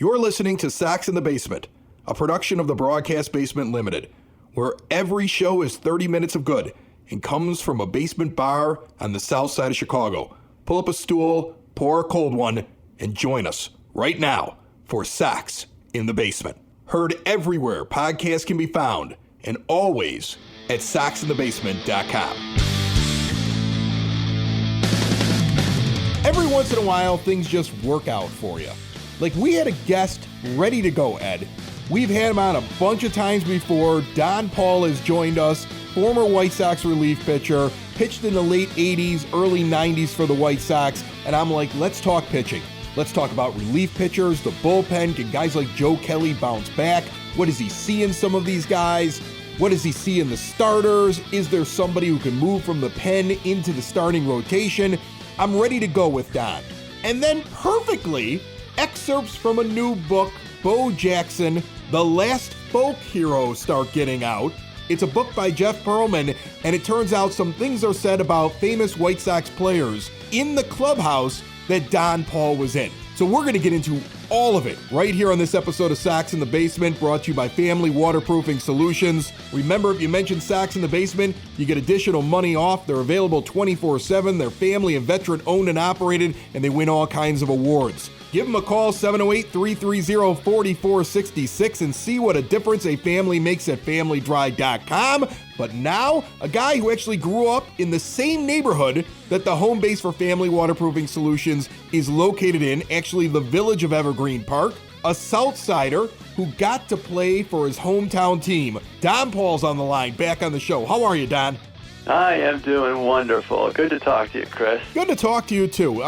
You're listening to Sox in the Basement, a production of the Broadcast Basement Limited, where every show is 30 minutes of good and comes from a basement bar on the south side of Chicago. Pull up a stool, pour a cold one, and join us right now for Sox in the Basement. Heard everywhere podcasts can be found, and always at soxinthebasement.com. Every once in a while, things just work out for you. Like, we had a guest ready to go, Ed. We've had him on a bunch of times before. Donn Pall has joined us, former White Sox relief pitcher, pitched in the late 80s, early 90s for the White Sox, and I'm like, let's talk pitching. Let's talk about relief pitchers, the bullpen. Can guys like Joe Kelly bounce back? What does he see in some of these guys? What does he see in the starters? Is there somebody who can move from the pen into the starting rotation? I'm ready to go with Donn. And then perfectly, excerpts from a new book, Bo Jackson, The Last Folk Hero, start getting out. It's a book by Jeff Pearlman, and it turns out some things are said about famous White Sox players in the clubhouse that Donn Pall was in. So we're going to get into all of it right here on this episode of Sox in the Basement, brought to you by Family Waterproofing Solutions. Remember, if you mention Sox in the Basement, you get additional money off. They're available 24/7. They're family and veteran owned and operated, and they win all kinds of awards. Give them a call, 708-330-4466, and see what a difference a family makes at familydry.com. But now, a guy who actually grew up in the same neighborhood that the home base for Family Waterproofing Solutions is located in, actually the village of Evergreen Park, a Southsider who got to play for his hometown team. Donn Pall's on the line, back on the show. How are you, Donn? I am doing wonderful. Good to talk to you, Chris. Good to talk to you, too.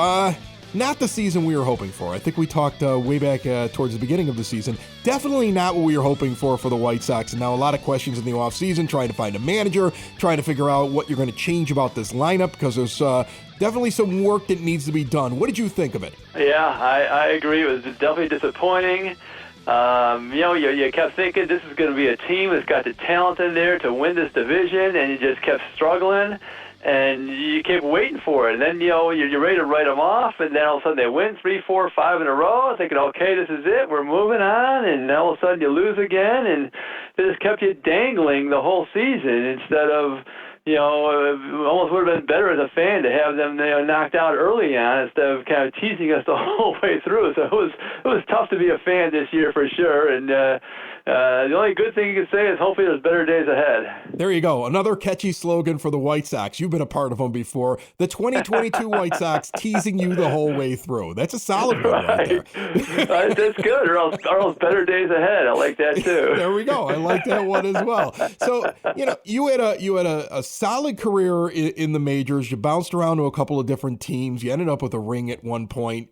Not the season we were hoping for. I think we talked way back towards the beginning of the season. Definitely not what we were hoping for the White Sox. And now a lot of questions in the offseason, trying to find a manager, trying to figure out what you're going to change about this lineup, because there's definitely some work that needs to be done. What did you think of it? Yeah, I agree. It was definitely disappointing. You kept thinking this is going to be a team that's got the talent in there to win this division, and you just kept struggling. And you keep waiting for it. And then, you're ready to write them off, and then all of a sudden they win 3, 4, 5 in a row, thinking, okay, this is it, we're moving on, and all of a sudden you lose again, and they just kept you dangling the whole season instead of, it almost would have been better as a fan to have them knocked out early on instead of kind of teasing us the whole way through. So it was tough to be a fan this year for sure, and the only good thing you can say is hopefully there's better days ahead. There you go. Another catchy slogan for the White Sox. You've been a part of them before. The 2022 White Sox teasing you the whole way through. That's a solid one right there. That's good. Or else better days ahead. I like that too. There we go. I like that one as well. So, you had a solid career in the majors. You bounced around to a couple of different teams. You ended up with a ring at one point.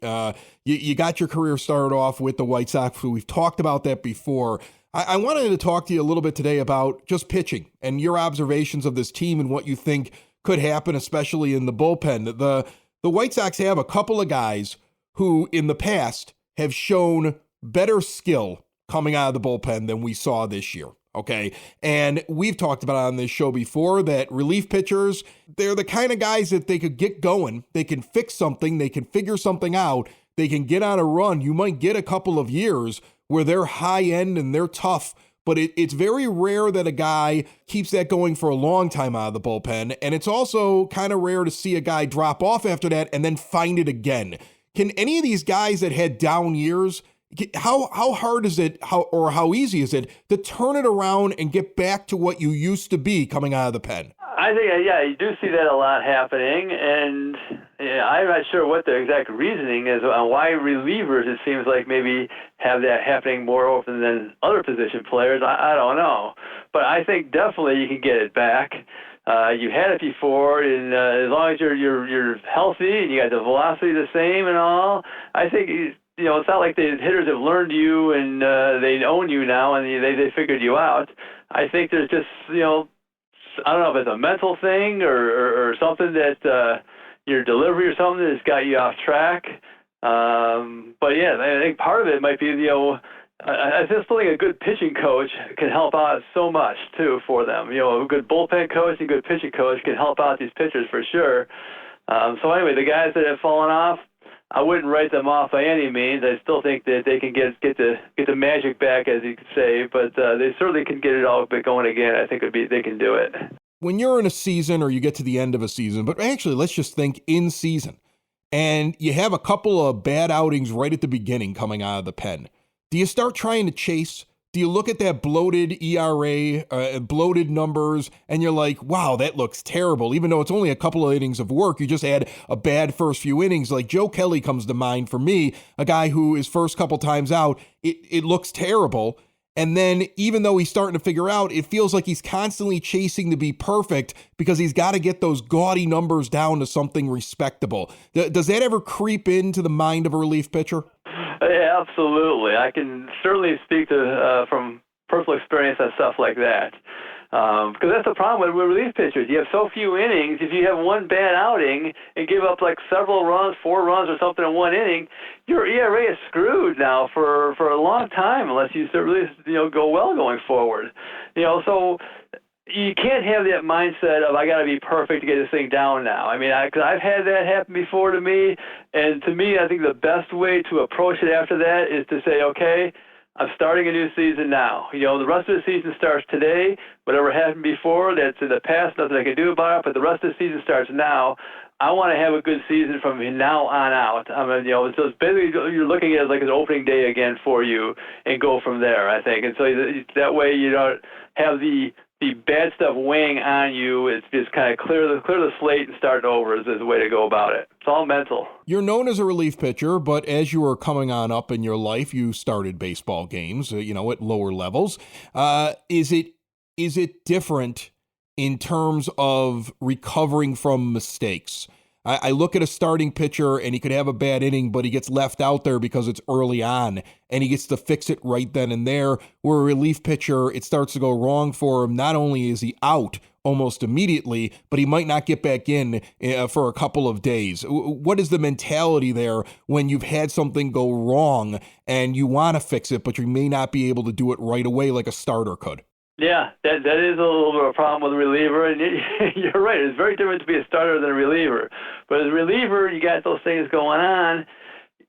You got your career started off with the White Sox. We've talked about that before. I wanted to talk to you a little bit today about just pitching and your observations of this team and what you think could happen, especially in the bullpen. The White Sox have a couple of guys who in the past have shown better skill coming out of the bullpen than we saw this year. Okay. And we've talked about on this show before that relief pitchers, they're the kind of guys that they could get going. They can fix something. They can figure something out. They can get on a run. You might get a couple of years where they're high end and they're tough, but it's very rare that a guy keeps that going for a long time out of the bullpen. And it's also kind of rare to see a guy drop off after that and then find it again. Can any of these guys that had down years, how hard is it, how easy is it to turn it around and get back to what you used to be coming out of the pen? I think, you do see that a lot happening, and I'm not sure what the exact reasoning is on why relievers, it seems like, maybe have that happening more often than other position players. I don't know. But I think definitely you can get it back. You had it before, and as long as you're healthy and you got the velocity the same and all, I think it's not like the hitters have learned you and they own you now and they figured you out. I think there's just, I don't know if it's a mental thing or something that your delivery or something that's got you off track. But yeah, I think part of it might be, I just think a good pitching coach can help out so much too for them. A good bullpen coach and a good pitching coach can help out these pitchers for sure. So anyway, the guys that have fallen off, I wouldn't write them off by any means. I still think that they can get the magic back, as you could say, but they certainly can get it all going again. I think they can do it. When you're in a season or you get to the end of a season, but actually let's just think in season, and you have a couple of bad outings right at the beginning coming out of the pen, do you start trying to chase? Do you look at that bloated ERA, bloated numbers, and you're like, wow, that looks terrible. Even though it's only a couple of innings of work, you just had a bad first few innings. Like Joe Kelly comes to mind for me, a guy who his first couple times out, it looks terrible. And then even though he's starting to figure out, it feels like he's constantly chasing to be perfect because he's got to get those gaudy numbers down to something respectable. Does that ever creep into the mind of a relief pitcher? Yeah, absolutely. I can certainly speak to from personal experience on stuff like that. Because that's the problem with relief pitchers. You have so few innings. If you have one bad outing and give up like several runs, 4 runs or something in one inning, your ERA is screwed now for a long time unless you really go well going forward. So you can't have that mindset of I got to be perfect to get this thing down now. I mean, because I've had that happen before to me, and to me, I think the best way to approach it after that is to say, okay, I'm starting a new season now. The rest of the season starts today. Whatever happened before, that's in the past, nothing I can do about it, but the rest of the season starts now. I want to have a good season from now on out. I mean, so it's basically you're looking at it like an opening day again for you and go from there, I think. And so that way you don't have the bad stuff weighing on you. It's just kind of clear the slate and start over is the way to go about it. It's all mental. You're known as a relief pitcher, but as you were coming on up in your life, you started baseball games, at lower levels. Is it different in terms of recovering from mistakes? I look at a starting pitcher and he could have a bad inning, but he gets left out there because it's early on and he gets to fix it right then and there. Where a relief pitcher, it starts to go wrong for him. Not only is he out almost immediately, but he might not get back in for a couple of days. What is the mentality there when you've had something go wrong and you want to fix it, but you may not be able to do it right away like a starter could? Yeah, that is a little bit of a problem with a reliever, and you're right. It's very different to be a starter than a reliever. But as a reliever, you got those things going on.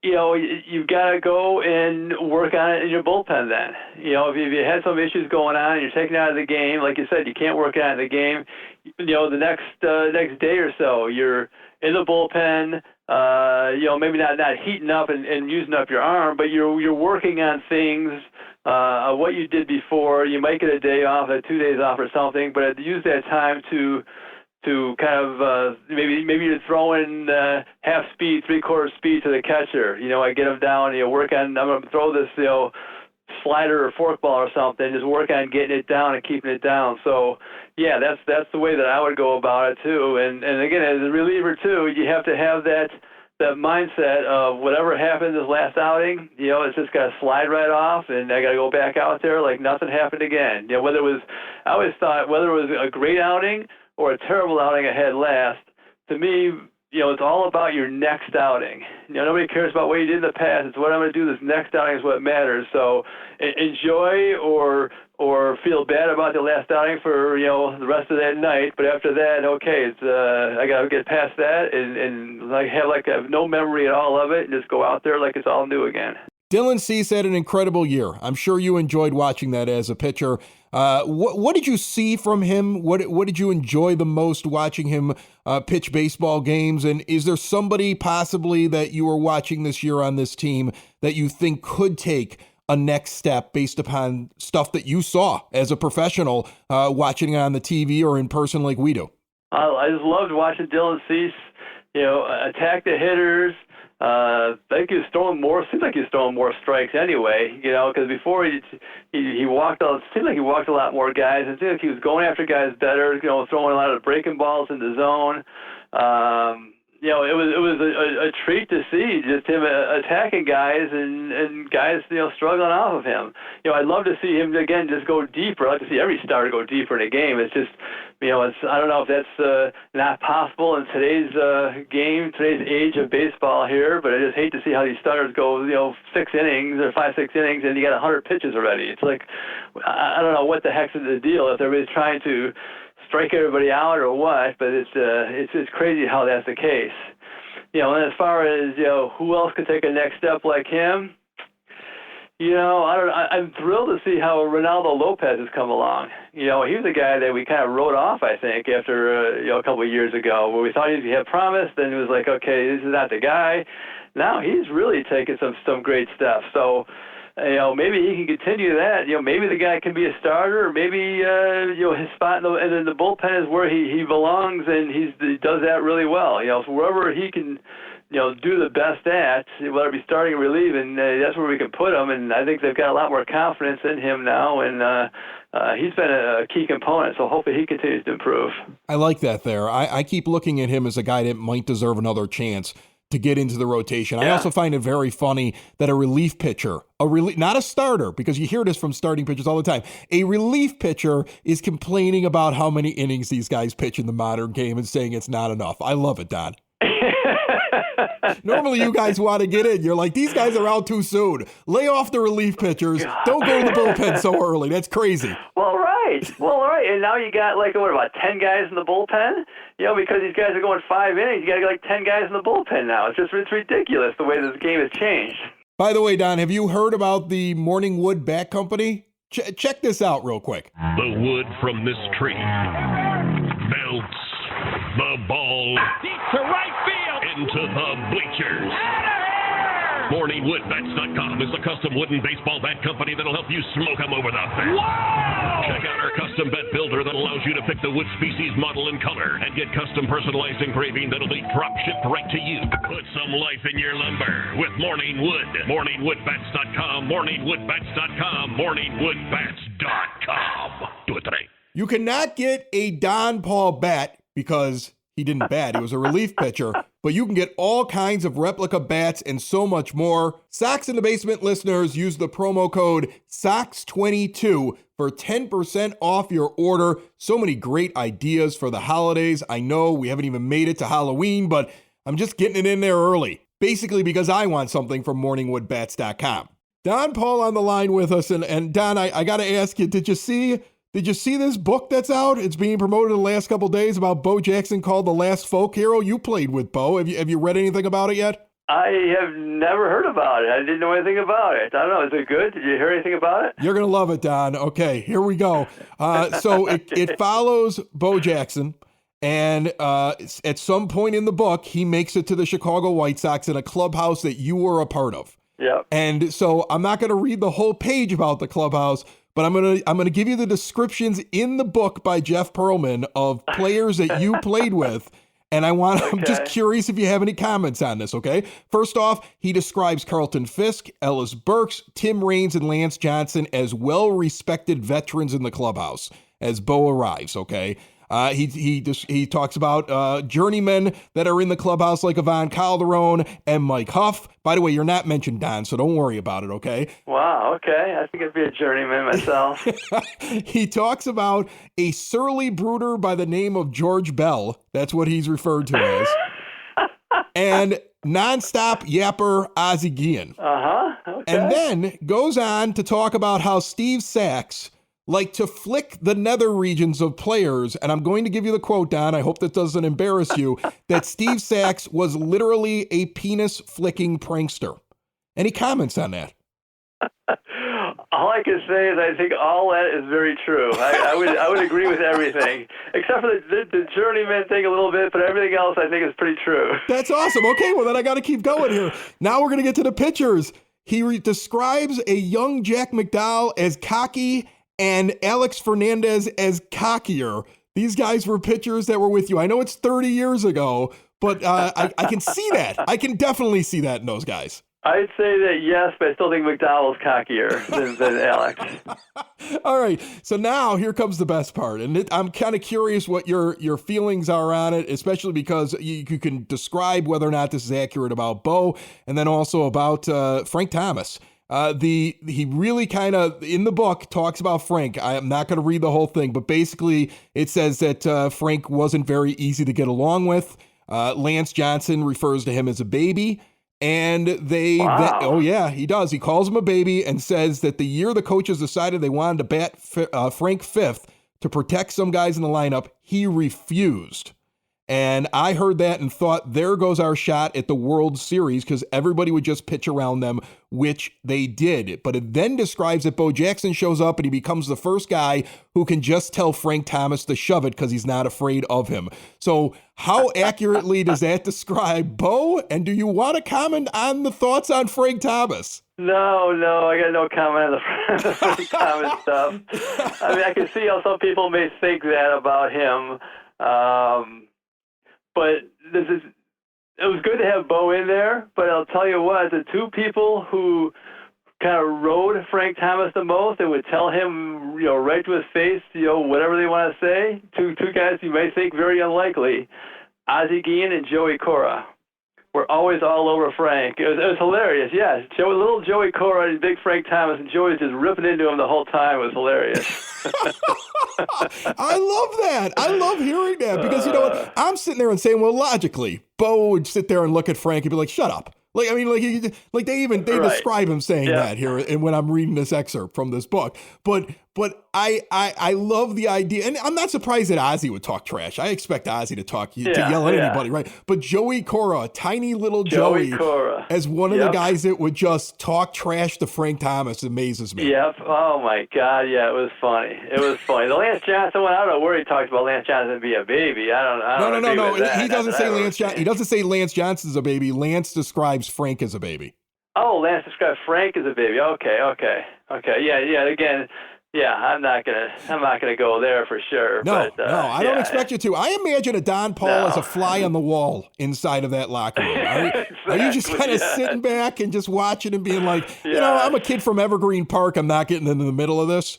You've got to go and work on it in your bullpen then. If you had some issues going on and you're taken out of the game, like you said, you can't work out of the game. The next day or so, you're in the bullpen. Maybe not heating up and using up your arm, but you're working on things. What you did before, you might get a day off, 2 days off or something, but use that time to kind of maybe you're throwing half speed, 3/4 speed to the catcher. I get him down. Work on. I'm going to throw this slider or forkball or something. Just work on getting it down and keeping it down. So yeah, that's the way that I would go about it too. And again, as a reliever too, you have to have that mindset of whatever happened this last outing, it's just got to slide right off, and I got to go back out there like nothing happened again. I always thought whether it was a great outing or a terrible outing I had last, to me, it's all about your next outing. Nobody cares about what you did in the past. It's what I'm going to do this next outing is what matters. So enjoy or feel bad about the last outing for the rest of that night. But after that, okay, it's I got to get past that and have no memory at all of it and just go out there like it's all new again. Dylan Cease had an incredible year. I'm sure you enjoyed watching that as a pitcher. What did you see from him? What did you enjoy the most watching him pitch baseball games? And is there somebody possibly that you were watching this year on this team that you think could take a next step based upon stuff that you saw as a professional watching it on the TV or in person like we do? I just loved watching Dylan Cease, attack the hitters. I think he was throwing more. Seems like he was throwing more strikes anyway. Because before he walked. It seemed like he walked a lot more guys. It seemed like he was going after guys better. Throwing a lot of breaking balls in the zone. It was a treat to see just him attacking guys and guys struggling off of him. I'd love to see him again just go deeper. I'd like to see every starter go deeper in a game. It's just I don't know if that's not possible in today's game, today's age of baseball here. But I just hate to see how these starters go 6 innings or 5-6 innings and you got 100 pitches already. It's like I don't know what the heck's the deal if everybody's trying to strike everybody out or what, but it's crazy how that's the case. And as far as, who else could take a next step like him, I'm thrilled to see how Ronaldo Lopez has come along. He was a guy that we kind of wrote off, I think, after, a couple of years ago, where we thought he had promise. Then it was like, okay, this is not the guy. Now he's really taken some great steps. So, maybe he can continue that. Maybe the guy can be a starter, or maybe, his spot in the bullpen is where he belongs, and he does that really well. So wherever he can, do the best at, whether it be starting or relieving, that's where we can put him. And I think they've got a lot more confidence in him now, and he's been a key component. So hopefully he continues to improve. I like that there. I keep looking at him as a guy that might deserve another chance to get into the rotation. Yeah. I also find it very funny that a relief pitcher, not a starter, because you hear this from starting pitchers all the time, a relief pitcher is complaining about how many innings these guys pitch in the modern game and saying it's not enough. I love it, Don. Normally you guys want to get in. You're like, these guys are out too soon. Lay off the relief pitchers. Don't go to the bullpen so early. That's crazy. Well, right. And now you got about 10 guys in the bullpen? Because these guys are going 5 innings, you got to get 10 guys in the bullpen now. It's ridiculous the way this game has changed. By the way, Don, have you heard about the Morning Wood Bat Company? Check this out real quick. The wood from this tree melts the ball deep to right field into the bleachers. MorningWoodBats.com is the custom wooden baseball bat company that'll help you smoke them over the fence. Whoa! Check out our custom bat builder that allows you to pick the wood species, model, and color, and get custom personalized engraving that'll be drop shipped right to you. Put some life in your lumber with Morning Wood. MorningWoodBats.com, MorningWoodBats.com, MorningWoodBats.com. Do it today. You cannot get a Donn Pall bat because he didn't bat. He was a relief pitcher. But you can get all kinds of replica bats and so much more. Sox in the Basement listeners, use the promo code SOX22 for 10% off your order. So many great ideas for the holidays. I know we haven't even made it to Halloween, but I'm just getting it in there early. Basically because I want something from MorningWoodBats.com. Donn Pall on the line with us. And Don, I got to ask you, did you see this book that's out? It's being promoted the last couple of days about Bo Jackson called The Last Folk Hero. You played with Bo. Have you read anything about it yet? I have never heard about it. I didn't know anything about it. I don't know. Is it good? Did you hear anything about it? You're going to love it, Don. Okay, here we go. So it follows Bo Jackson. And at some point in the book, he makes it to the Chicago White Sox in a clubhouse that you were a part of. Yeah. And so I'm not going to read the whole page about the clubhouse, but I'm gonna give you the descriptions in the book by Jeff Pearlman of players that you played with. And I'm just curious if you have any comments on this, okay? First off, he describes Carlton Fisk, Ellis Burks, Tim Raines, and Lance Johnson as well-respected veterans in the clubhouse as Bo arrives, okay? He talks about journeymen that are in the clubhouse like Ivan Calderon and Mike Huff. By the way, you're not mentioned, Don, so don't worry about it, okay? Wow, okay. I think I'd be a journeyman myself. He talks about a surly brooder by the name of George Bell. That's what he's referred to as. And nonstop yapper Ozzie Guillen. Okay. And then goes on to talk about how Steve Sax like to flick the nether regions of players. And I'm going to give you the quote, Don. I hope that doesn't embarrass you, that Steve Sax was literally a penis flicking prankster. Any comments on that? All I can say is I think all that is very true. I would agree with everything, except for the journeyman thing a little bit, but everything else I think is pretty true. That's awesome. Okay, well then I got to keep going here. Now we're going to get to the pitchers. He describes a young Jack McDowell as cocky and Alex Fernandez as cockier. These guys were pitchers that were with you. I know it's 30 years ago, but I can see that. I can definitely see that in those guys. I'd say that yes, but I still think McDowell's cockier than Alex. All right, so now here comes the best part, and I'm kind of curious what your feelings are on it, especially because you can describe whether or not this is accurate about Bo, and then also about Frank Thomas. He really kind of, in the book, talks about Frank. I am not going to read the whole thing, but basically it says that Frank wasn't very easy to get along with. Lance Johnson refers to him as a baby. And oh yeah, he does. He calls him a baby and says that the year the coaches decided they wanted to bat Frank fifth to protect some guys in the lineup, he refused. And I heard that and thought, there goes our shot at the World Series, because everybody would just pitch around them, which they did. But it then describes that Bo Jackson shows up and he becomes the first guy who can just tell Frank Thomas to shove it because he's not afraid of him. So how accurately does that describe Bo? And do you want to comment on the thoughts on Frank Thomas? No, I got no comment on the Frank Thomas stuff. I mean, I can see how some people may think that about him. But it was good to have Bo in there, but I'll tell you what, the two people who kind of rode Frank Thomas the most and would tell him, right to his face, whatever they want to say, two guys you may think very unlikely, Ozzie Guillen and Joey Cora, were always all over Frank. It was hilarious, yeah. Little Joey Cora and big Frank Thomas, and Joey was just ripping into him the whole time. It was hilarious. I love that. I love hearing that, because you know what? I'm sitting there and saying, well, logically, Bo would sit there and look at Frank and be like, shut up. Like, I mean, like they right. describe him saying that here, and when I'm reading this excerpt from this book, but I love the idea, and I'm not surprised that Ozzie would talk trash. I expect Ozzie to yell at anybody, right? But Joey Cora, tiny little Joey Cora, as one of the guys that would just talk trash to Frank Thomas, amazes me. Yep. Oh my God. Yeah, it was funny. The Lance Johnson one, I don't know where he talks about Lance Johnson being a baby. No. He doesn't say Lance Johnson. He doesn't say Lance Johnson's a baby. Lance describes Frank as a baby. Oh, Lance describes Frank as a baby. Okay. Yeah. Again. Yeah, I'm not gonna go there for sure. No, I don't expect you to. I imagine a Donn Pall as a fly on the wall inside of that locker room. Are you just kind of sitting back and just watching and being like, I'm a kid from Evergreen Park. I'm not getting into the middle of this.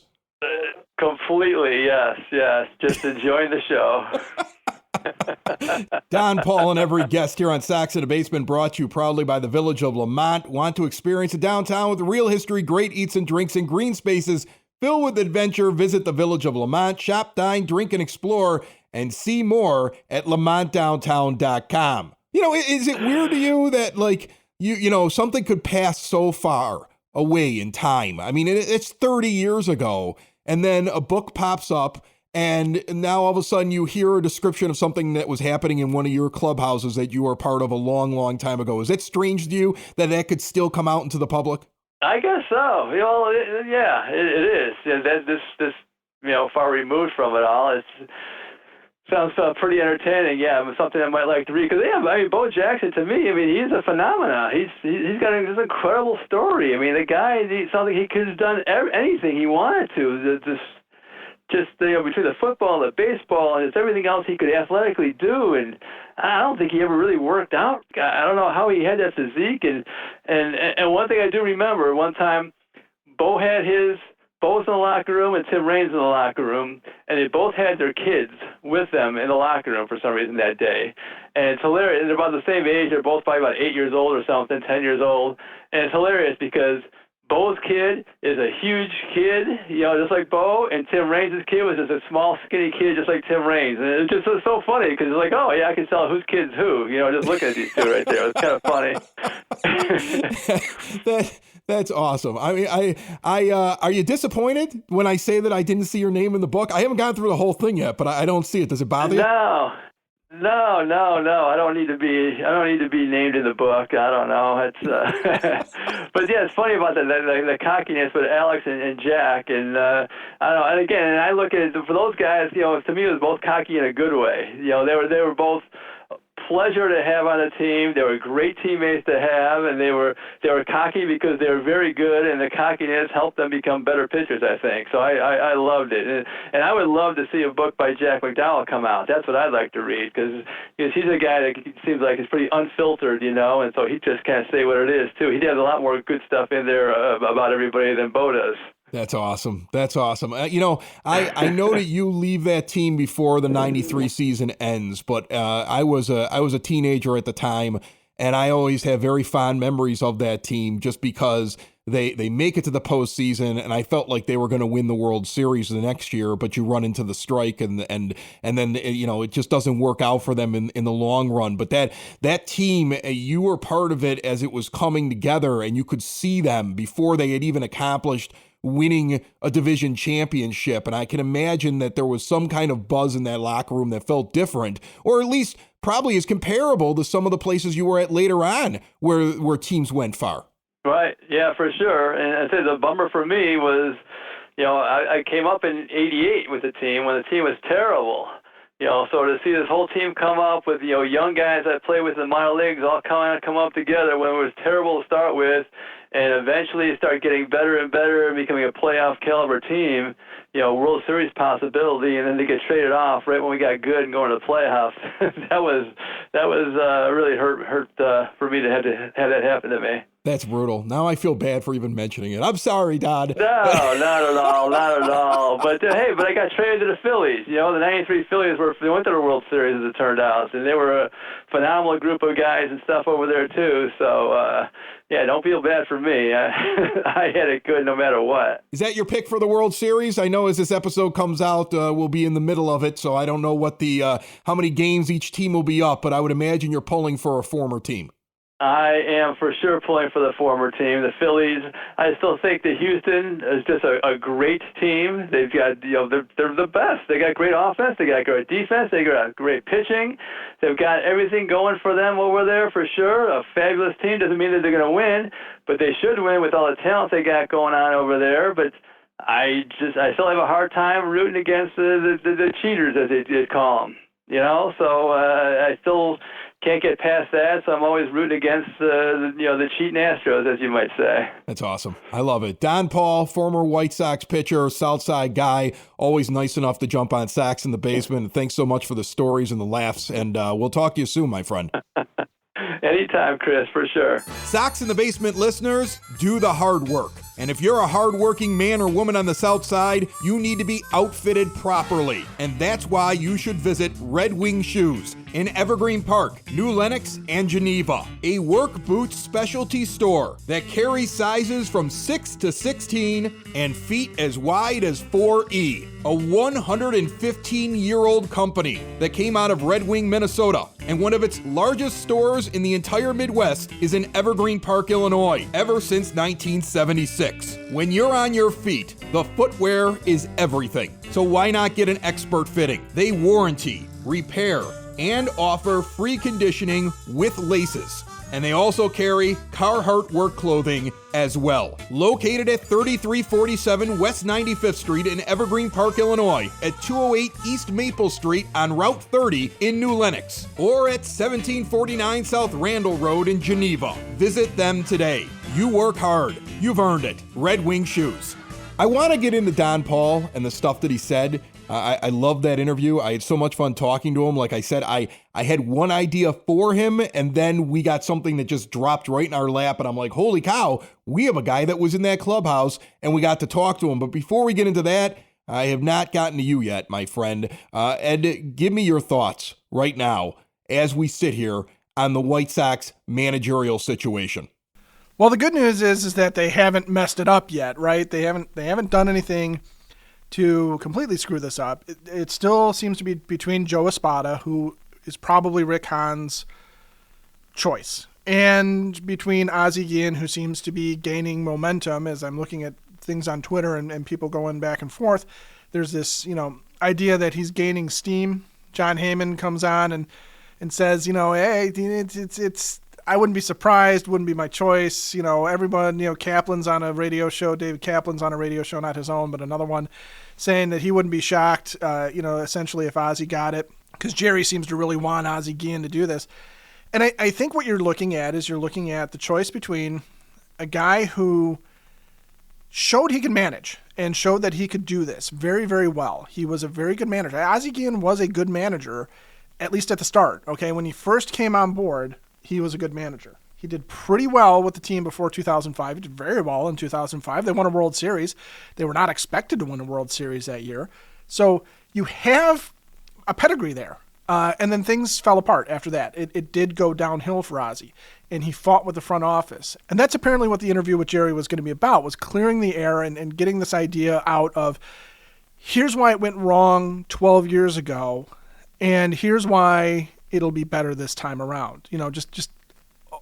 Completely, yes. Just enjoying the show. Donn Pall and every guest here on Sox in the Basement, brought to you proudly by the Village of Lamont. Want to experience a downtown with real history, great eats and drinks, and green spaces filled with adventure? Visit the Village of Lamont. Shop, dine, drink, and explore, and see more at lamontdowntown.com. Is it weird to you that, like, something could pass so far away in time? I mean, it's 30 years ago, and then a book pops up, and now all of a sudden you hear a description of something that was happening in one of your clubhouses that you were part of a long, long time ago. Is it strange to you that could still come out into the public? I guess so. It is. This far removed from it all. It sounds pretty entertaining. Yeah, something I might like to read. Because Bo Jackson, to me, he's a phenomenon. He's got this incredible story. The guy, sounds like he could have done anything he wanted to. Between the football and the baseball and everything else he could athletically do, and I don't think he ever really worked out. I don't know how he had that physique, and one thing I do remember, one time Bo was in the locker room and Tim Raines in the locker room, and they both had their kids with them in the locker room for some reason that day. And it's hilarious. They're about the same age. They're both probably about 8 years old or something, 10 years old. And it's hilarious because Bo's kid is a huge kid, just like Bo, and Tim Raines' kid was just a small, skinny kid, just like Tim Raines. And it just was so funny because it's like, oh, yeah, I can tell whose kid's who, just looking at these two right there. It's kind of funny. That's awesome. Are you disappointed when I say that I didn't see your name in the book? I haven't gone through the whole thing yet, but I don't see it. Does it bother you? No. I don't need to be named in the book. I don't know. It's but yeah, it's funny about the cockiness with Alex and Jack, and I don't know. And again, I look at it, for those guys, to me it was both cocky in a good way. They were both pleasure to have on the team. They were great teammates to have, and they were cocky because they were very good, and the cockiness helped them become better pitchers, I think. So I loved it, and I would love to see a book by Jack McDowell come out. That's what I'd like to read, because he's a guy that seems like he's pretty unfiltered, and so he just can't say what it is too. He has a lot more good stuff in there about everybody than Bo does. That's awesome. I know that you leave that team before the 93 season ends, but I was a teenager at the time, and I always have very fond memories of that team just because they make it to the postseason, and I felt like they were going to win the World Series the next year, but you run into the strike, and then it just doesn't work out for them in the long run. But that team, you were part of it as it was coming together, and you could see them before they had even accomplished winning a division championship. And I can imagine that there was some kind of buzz in that locker room that felt different, or at least probably is comparable to some of the places you were at later on where teams went far. Right. Yeah, for sure. And I'd say the bummer for me was, I came up in '88 with the team when the team was terrible. So to see this whole team come up with, young guys I played with in the minor leagues all kind of come up together when it was terrible to start with, and eventually start getting better and better and becoming a playoff caliber team, World Series possibility, and then they get traded off right when we got good and going to the playoffs. that was really hurt for me to have that happen to me. That's brutal. Now I feel bad for even mentioning it. I'm sorry, Dodd. No, not at all, not at all. But hey, I got traded to the Phillies. The '93 Phillies they went to the World Series as it turned out, and they were a phenomenal group of guys and stuff over there too. So yeah, don't feel bad for me. I had it good no matter what. Is that your pick for the World Series? I know as this episode comes out, we'll be in the middle of it, so I don't know what how many games each team will be up, but I would imagine you're pulling for a former team. I am for sure pulling for the former team, the Phillies. I still think that Houston is just a great team. They've got, they're the best. They got great offense. They got great defense. They got great pitching. They've got everything going for them over there for sure. A fabulous team. Doesn't mean that they're going to win, but they should win with all the talent they got going on over there. But I still have a hard time rooting against the cheaters, as they call them. So I still can't get past that, so I'm always rooting against the cheating Astros, as you might say. That's awesome. I love it. Donn Pall, former White Sox pitcher, Southside guy, always nice enough to jump on Sox in the Basement. And thanks so much for the stories and the laughs, and we'll talk to you soon, my friend. Anytime, Chris, for sure. Sox in the Basement listeners, do the hard work. And if you're a hardworking man or woman on the South Side, you need to be outfitted properly. And that's why you should visit Red Wing Shoes in Evergreen Park, New Lenox, and Geneva. A work boots specialty store that carries sizes from 6 to 16 and feet as wide as 4E. A 115-year-old company that came out of Red Wing, Minnesota. And one of its largest stores in the entire Midwest is in Evergreen Park, Illinois, ever since 1976. When you're on your feet, the footwear is everything. So why not get an expert fitting? They warranty, repair, and offer free conditioning with laces. And they also carry Carhartt work clothing as well. Located at 3347 West 95th Street in Evergreen Park, Illinois, at 208 East Maple Street on Route 30 in New Lenox, or at 1749 South Randall Road in Geneva. Visit them today. You work hard. You've earned it. Red Wing Shoes. I want to get into Donn Pall and the stuff that he said. I love that interview. I had so much fun talking to him. Like I said, I had one idea for him, and then we got something that just dropped right in our lap, and I'm like, holy cow, we have a guy that was in that clubhouse, and we got to talk to him. But before we get into that, I have not gotten to you yet, my friend. Ed, give me your thoughts right now as we sit here on the White Sox managerial situation. Well, the good news is that they haven't messed it up yet, right? They haven't done anything to completely screw this up. It still seems to be between Joe Espada, who is probably Rick Hahn's choice, and between Ozzie Guillen, who seems to be gaining momentum as I'm looking at things on Twitter and people going back and forth. There's this, idea that he's gaining steam. John Heyman comes on and says, hey, it's I wouldn't be surprised, wouldn't be my choice. Everyone, Kaplan's on a radio show, David Kaplan's on a radio show, not his own, but another one, saying that he wouldn't be shocked, essentially if Ozzie got it, because Jerry seems to really want Ozzie Guillen to do this. And I think what you're looking at is the choice between a guy who showed he could manage and showed that he could do this very, very well. He was a very good manager. Ozzie Guillen was a good manager, at least at the start. Okay, when he first came on board, he was a good manager. He did pretty well with the team before 2005. He did very well in 2005. They won a World Series. They were not expected to win a World Series that year. So you have a pedigree there. And then things fell apart after that. It did go downhill for Ozzie, and he fought with the front office. And that's apparently what the interview with Jerry was going to be about, was clearing the air and getting this idea out of, here's why it went wrong 12 years ago, and here's why it'll be better this time around. Just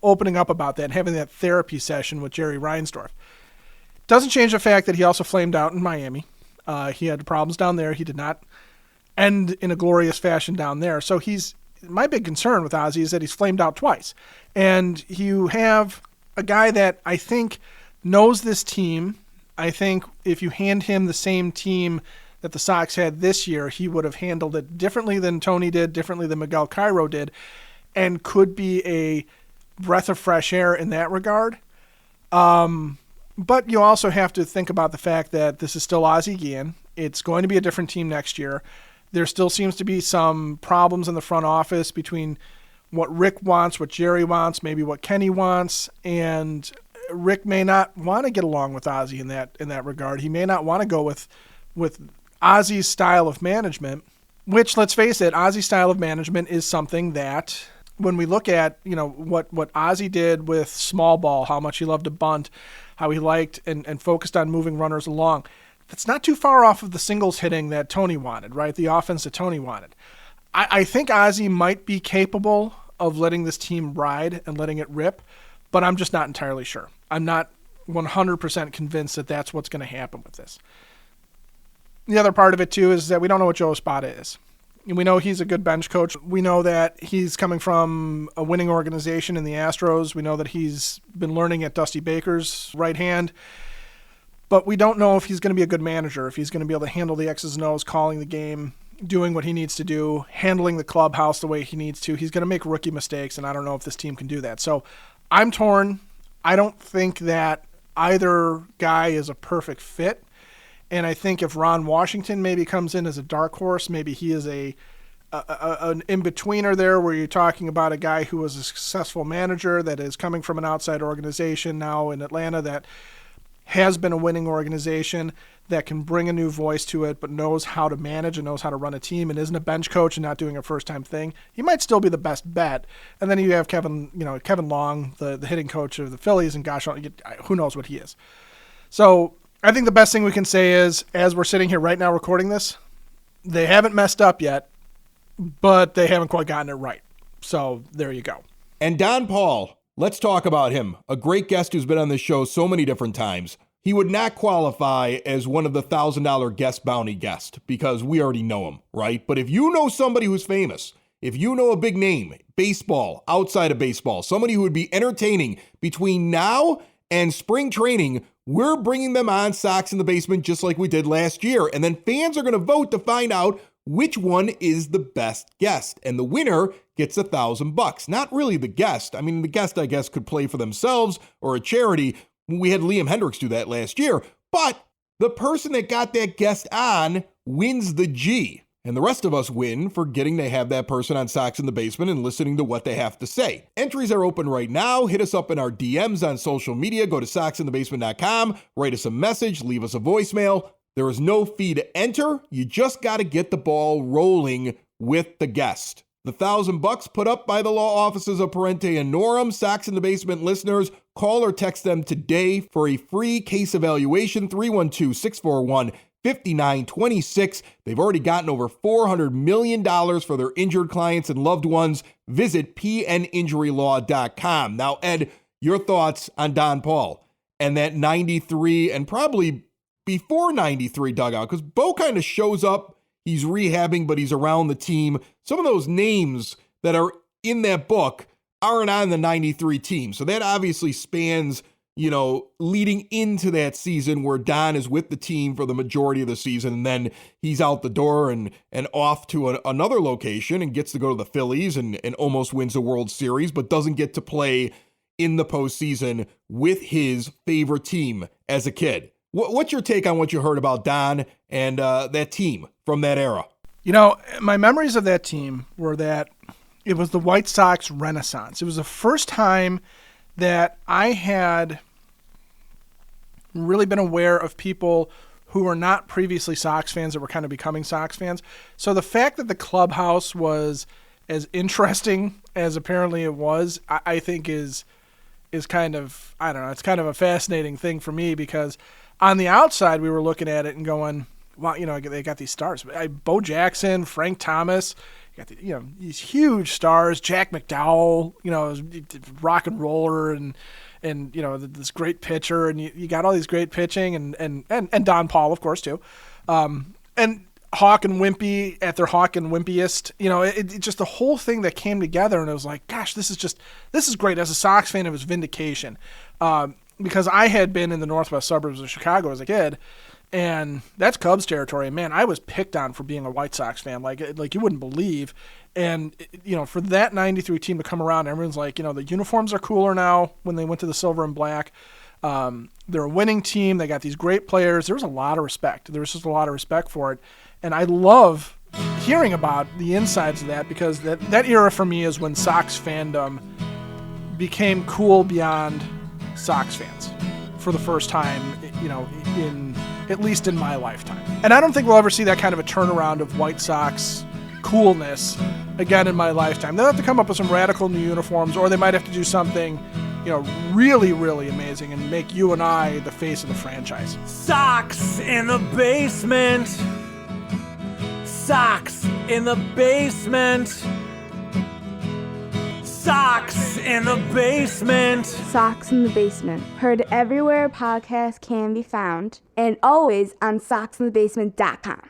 opening up about that and having that therapy session with Jerry Reinsdorf. Doesn't change the fact that he also flamed out in Miami. He had problems down there. He did not end in a glorious fashion down there. So my big concern with Ozzie is that he's flamed out twice. And you have a guy that I think knows this team. I think if you hand him the same team that the Sox had this year, he would have handled it differently than Tony did, differently than Miguel Cairo did, and could be a breath of fresh air in that regard. But you also have to think about the fact that this is still Ozzie Guillen. It's going to be a different team next year. There still seems to be some problems in the front office between what Rick wants, what Jerry wants, maybe what Kenny wants, and Rick may not want to get along with Ozzie in that regard. He may not want to go with Ozzie's style of management, which, let's face it, Ozzie's style of management is something that when we look at, what Ozzie did with small ball, how much he loved to bunt, how he liked and focused on moving runners along, that's not too far off of the singles hitting that Tony wanted, right? The offense that Tony wanted. I think Ozzie might be capable of letting this team ride and letting it rip, but I'm just not entirely sure. I'm not 100% convinced that that's what's going to happen with this. The other part of it, too, is that we don't know what Joe Espada is. We know he's a good bench coach. We know that he's coming from a winning organization in the Astros. We know that he's been learning at Dusty Baker's right hand. But we don't know if he's going to be a good manager, if he's going to be able to handle the X's and O's, calling the game, doing what he needs to do, handling the clubhouse the way he needs to. He's going to make rookie mistakes, and I don't know if this team can do that. So I'm torn. I don't think that either guy is a perfect fit. And I think if Ron Washington maybe comes in as a dark horse, maybe he is an in-betweener there where you're talking about a guy who was a successful manager that is coming from an outside organization now in Atlanta that has been a winning organization that can bring a new voice to it but knows how to manage and knows how to run a team and isn't a bench coach and not doing a first-time thing. He might still be the best bet. And then you have Kevin Long, the hitting coach of the Phillies, and gosh, who knows what he is. So I think the best thing we can say is, as we're sitting here right now recording this, they haven't messed up yet, but they haven't quite gotten it right. So there you go. And Donn Pall, let's talk about him. A great guest who's been on this show so many different times. He would not qualify as one of the $1,000 guest bounty guests because we already know him, right? But if you know somebody who's famous, if you know a big name, baseball, outside of baseball, somebody who would be entertaining between now and spring training, we're bringing them on Sox in the Basement just like we did last year. And then fans are going to vote to find out which one is the best guest. And the winner gets $1,000. Not really the guest. I mean, the guest, I guess, could play for themselves or a charity. We had Liam Hendricks do that last year. But the person that got that guest on wins the G. And the rest of us win for getting to have that person on Sox in the Basement and listening to what they have to say. Entries are open right now. Hit us up in our DMs on social media. Go to soxinthebasement.com. Write us a message. Leave us a voicemail. There is no fee to enter. You just got to get the ball rolling with the guest. The $1,000 put up by the law offices of Parente and Norum. Sox in the Basement listeners, call or text them today for a free case evaluation, 312-641-5926. They've already gotten over $400 million for their injured clients and loved ones. Visit pninjurylaw.com. Now, Ed, your thoughts on Donn Pall and that 93 and probably before 93 dugout, because Bo kind of shows up. He's rehabbing, but he's around the team. Some of those names that are in that book aren't on the 93 team. So that obviously spans, leading into that season where Don is with the team for the majority of the season. And then he's out the door and off to another location and gets to go to the Phillies and almost wins the World Series, but doesn't get to play in the postseason with his favorite team as a kid. What's your take on what you heard about Don and that team from that era? My memories of that team were that it was the White Sox renaissance. It was the first time that I had really been aware of people who were not previously Sox fans that were kind of becoming Sox fans. So the fact that the clubhouse was as interesting as apparently it was, I think is kind of, I don't know, it's kind of a fascinating thing for me because on the outside, we were looking at it and going, wow, they got these stars. Bo Jackson, Frank Thomas, you got these huge stars. Jack McDowell, rock and roller, and and this great pitcher, and you got all these great pitching, and Donn Pall, of course, too, and Hawk and Wimpy at their Hawk and Wimpiest. It just the whole thing that came together, and it was like, gosh, this is great. As a Sox fan, it was vindication, because I had been in the northwest suburbs of Chicago as a kid, and that's Cubs territory. Man, I was picked on for being a White Sox fan, like you wouldn't believe. And for that '93 team to come around, everyone's like, the uniforms are cooler now when they went to the silver and black. They're a winning team. They got these great players. There was a lot of respect. There was just a lot of respect for it. And I love hearing about the insides of that, because that era for me is when Sox fandom became cool beyond Sox fans for the first time, at least in my lifetime. And I don't think we'll ever see that kind of a turnaround of White Sox coolness again in my lifetime. They'll have to come up with some radical new uniforms, or they might have to do something, really, really amazing and make you and I the face of the franchise. Sox in the basement. Sox in the basement. Sox in the basement. Sox in the Basement. Heard everywhere podcasts can be found, and always on soxinthebasement.com.